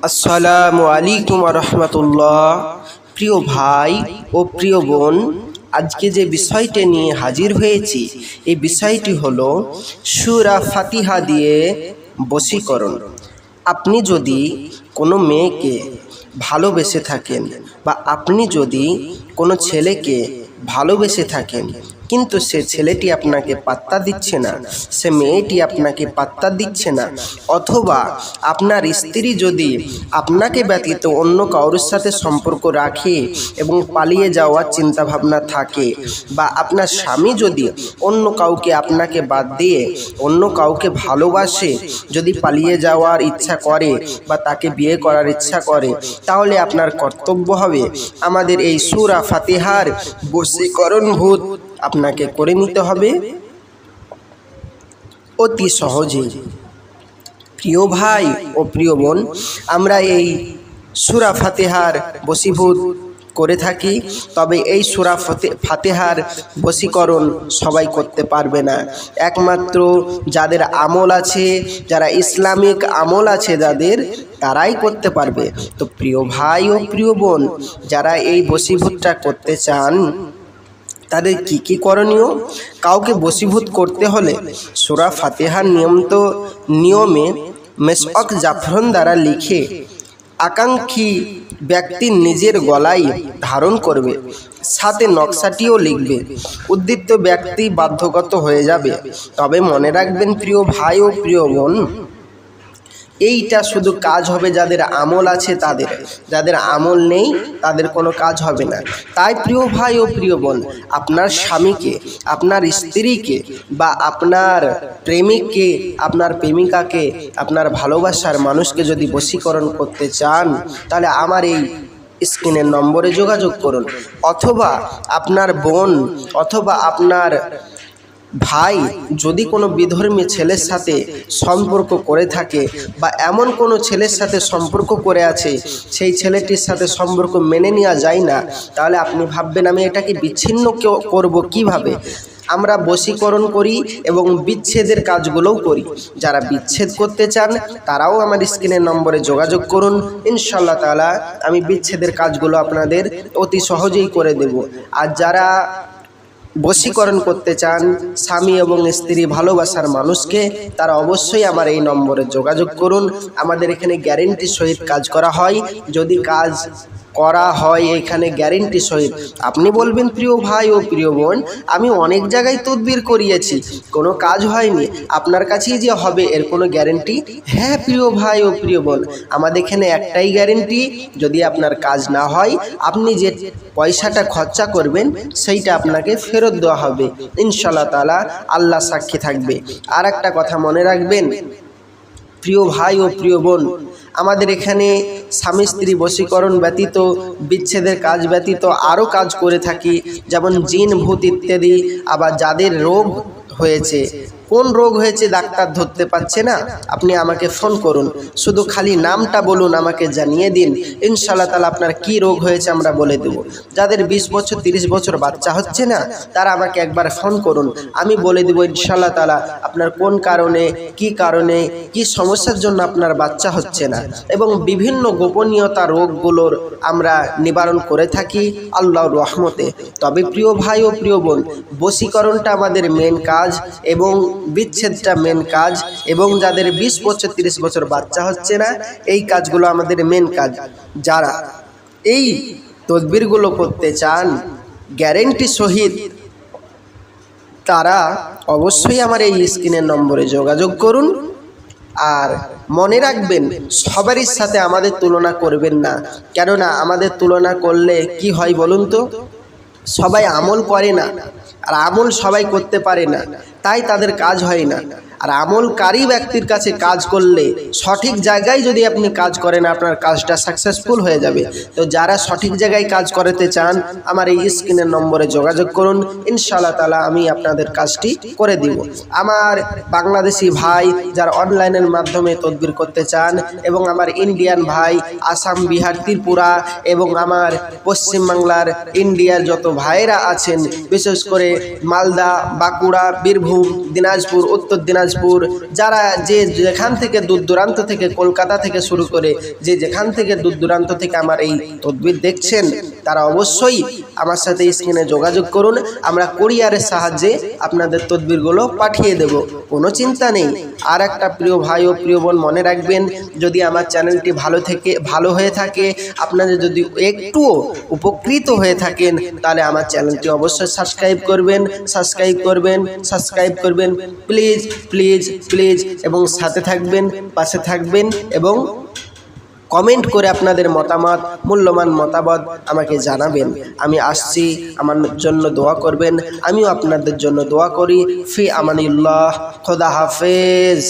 আসসালামু আলাইকুম রহমতুল্লাহ। প্রিয় ভাই ও প্রিয় বোন, আজকে যে বিষয়টি নিয়ে হাজির হয়েছি এই বিষয়টি হলো সূরা ফাতিহা দিয়ে বশীকরণ। আপনি যদি কোনো মেয়েকে ভালোবেসে থাকেন বা আপনি যদি কোনো ছেলেকে ভালোবেসে থাকেন, কিন্তু সে ছেলেটি আপনাকে পাত্তা দিচ্ছে না, সে মেয়েটি আপনাকে পাত্তা দিচ্ছে না, অথবা আপনার স্ত্রী যদি আপনাকে ব্যতীত অন্য কারোর সাথে সম্পর্ক রাখে এবং পালিয়ে যাওয়ার চিন্তাভাবনা থাকে, বা আপনার স্বামী যদি অন্য কাউকে আপনাকে বাদ দিয়ে অন্য কাউকে ভালোবাসে, যদি পালিয়ে যাওয়ার ইচ্ছা করে বা তাকে বিয়ে করার ইচ্ছা করে, তাহলে আপনার কর্তব্য হবে আমাদের এই সূরা ফাতিহার বশীকরণভূত আপনাকে করে নিতে হবে অতি সহজে। প্রিয় ভাই ও প্রিয় বোন, আমরা এই সূরা ফাতিহার বশীভূত করে থাকি, তবে এই সূরা ফাতিহার বশীকরণ সবাই করতে পারবে না। একমাত্র যাদের আমল আছে, যারা ইসলামিক আমল আছে যাদের, তারাই করতে পারবে। তো প্রিয় ভাই ও প্রিয় বোন, যারা এই বশীভূতটা করতে চান তাদের কি কি করণীয়? কাউকে বশীভূত করতে হলে সূরা ফাতিহার নিয়মে মেশক জাফরান দ্বারা লিখে আকাঙ্ক্ষী ব্যক্তির নিজের গলায় ধারণ করবে, সাথে নকশাটিও লিখবে। উদ্দীপ্ত ব্যক্তি বাধ্যগত হয়ে যাবে। তবে মনে রাখবেন প্রিয় ভাই ও প্রিয় বোন, এইটা শুধু কাজ হবে যাদের আমল আছে তাদের, যাদের আমল নেই তাদের কোনো কাজ হবে না। তাই প্রিয় ভাই ও প্রিয় বোন, আপনার স্বামীকে, আপনার স্ত্রীকে বা আপনার প্রেমিককে, আপনার প্রেমিকাকে, আপনার ভালোবাসার মানুষকে যদি বশীকরণ করতে চান, তাহলে আমার এই স্ক্রিনের নম্বরে যোগাযোগ করুন। অথবা আপনার বোন অথবা আপনার ভাই যদি কোনো বিধর্মী ছেলের সাথে সম্পর্ক করে থাকে বা এমন কোনো ছেলের সাথে সম্পর্ক করে আছে সেই ছেলেটির সাথে সম্পর্ক মেনে নেওয়া যায় না, তাহলে আপনি ভাববেন আমি এটাকে বিচ্ছিন্ন করব কিভাবে? আমরা বশীকরণ করি এবং বিচ্ছেদের কাজগুলোও করি। যারা বিচ্ছেদ করতে চান তারাও আমার স্ক্রিনের নম্বরে যোগাযোগ করুন। ইনশাআল্লাহ তাআলা আমি বিচ্ছেদের কাজগুলো আপনাদের অতি সহজেই করে দেব। আর যারা বশীকরণ করতে চান স্বামী এবং স্ত্রী ভালোবাসার মানুষকে, তারা অবশ্যই আমার এই নম্বরে যোগাযোগ করুন। আমাদের এখানে গ্যারেন্টি সহিত কাজ করা হয়। যদি কাজ করা হয় এখানে গ্যারেন্টি সহিত, আপনি বলবেন প্রিয় ভাই ও প্রিয় বোন আমি অনেক জায়গায় তদবির করিয়েছি, কোনো কাজ হয়নি, আপনার কাছেই যে হবে এর কোনো গ্যারেন্টি? হ্যাঁ প্রিয় ভাই ও প্রিয় বোন, আমাদের এখানে একটাই গ্যারেন্টি, যদি আপনার কাজ না হয় আপনি যে পয়সাটা খরচা করবেন সেইটা আপনাকে ফেরত দেওয়া হবে ইনশাআল্লাহ তাআলা, আল্লাহ সাক্ষী থাকবে। আর একটা কথা মনে রাখবেন প্রিয় ভাই ও প্রিয় বোন, আমাদের এখানে স্বামী স্ত্রী বশীকরণ ব্যতীত, বিচ্ছেদের কাজ ব্যতীত আরও কাজ করে থাকি, যেমন জিন ভূত ইত্যাদি। আবার যাদের রোগ হয়েছে, কোন রোগ হয়েছে ডাক্তার ধরতে পারছে না, আপনি আমাকে ফোন করুন, শুধু খালি নামটা বলুন, আমাকে জানিয়ে দিন, ইনশাআল্লাহ তাআলা আপনার কি রোগ হয়েছে আমরা বলে দেব। যাদের 20 বছর 30 বছর বাচ্চা হচ্ছে না, তারা আমাকে একবার ফোন করুন, আমি বলে দেব ইনশাআল্লাহ তাআলা আপনার কোন কারণে, কি সমস্যার জন্য আপনার বাচ্চা হচ্ছে না। এবং বিভিন্ন গোপনীয়তা রোগগুলোর আমরা নিবারণ করে থাকি আল্লাহর রহমতে। তবে প্রিয় ভাই ও প্রিয় বোন, বশীকরণটা আমাদের মেন কাজ এবং বিচ্ছেদটা মেন কাজ, এবং যাদের 20 বছর 30 বছর বাচ্চা হচ্ছে না এই কাজগুলো আমাদের মেন কাজ। যারা এই তদবিরগুলো করতে চান গ্যারেন্টি সহিত, তারা অবশ্যই আমার এই স্ক্রিনের নম্বরে যোগাযোগ করুন। আর মনে রাখবেন সবারই সাথে আমাদের তুলনা করবেন না, কেননা আমাদের তুলনা করলে কি হয় বলুন তো? সবাই আমল করে না, আর আমল সবাই করতে পারে না, তাই তাদের কাজ হয় না। আর আমলকারী ব্যক্তির কাছে কাজ করলে, সঠিক জায়গায় যদি আপনি কাজ করেন, আপনার কাজটা সাকসেসফুল হয়ে যাবে। তো যারা সঠিক জায়গায় কাজ করাতে চান আমার এই স্ক্রিনের নম্বরে যোগাযোগ করুন, ইনশাআল্লাহ তাআলা আমি আপনাদের কাজটি করে দিব। আমার বাংলাদেশি ভাই যারা অনলাইনের মাধ্যমে তদবির করতে চান, এবং আমার ইন্ডিয়ান ভাই আসাম, বিহার, ত্রিপুরা এবং আমার পশ্চিমবাংলার ইন্ডিয়ার যত ভাইরা আছেন, বিশেষ করে মালদা, বাঁকুড়া, বীরভূম বীরভূম, দিনাজপুর, উত্তর দিনাজপুর, যারা যে যেখান থেকে দূর দূরান্ত থেকে, কলকাতা থেকে শুরু করে যে যেখান থেকে দূর দূরান্ত থেকে আমার এই তদবির দেখছেন, তারা অবশ্যই আমার সাথে স্ক্রিনে যোগাযোগ করুন। আমরা কুরিয়ারের সাহায্যে আপনাদের তদবিরগুলো পাঠিয়ে দেব, কোনো চিন্তা নেই। আর একটা প্রিয় ভাই ও প্রিয় বোন, মনে রাখবেন, যদি আমার চ্যানেলটি ভালো হয়ে থাকে, আপনাদের যদি একটুও উপকৃত হয়ে থাকেন, তাহলে আমার চ্যানেলটি অবশ্যই সাবস্ক্রাইব করবেন প্লিজ প্লিজ প্লিজ, এবং সাথে থাকবেন, পাশে থাকবেন, এবং কমেন্ট করে আপনাদের মতামত, মূল্যবান মতামত আমাকে জানাবেন। আমি আসছি, আমার জন্য দোয়া করবেন, আমিও আপনাদের জন্য দোয়া করি। ফি আমানিল্লাহ, খোদা হাফেজ।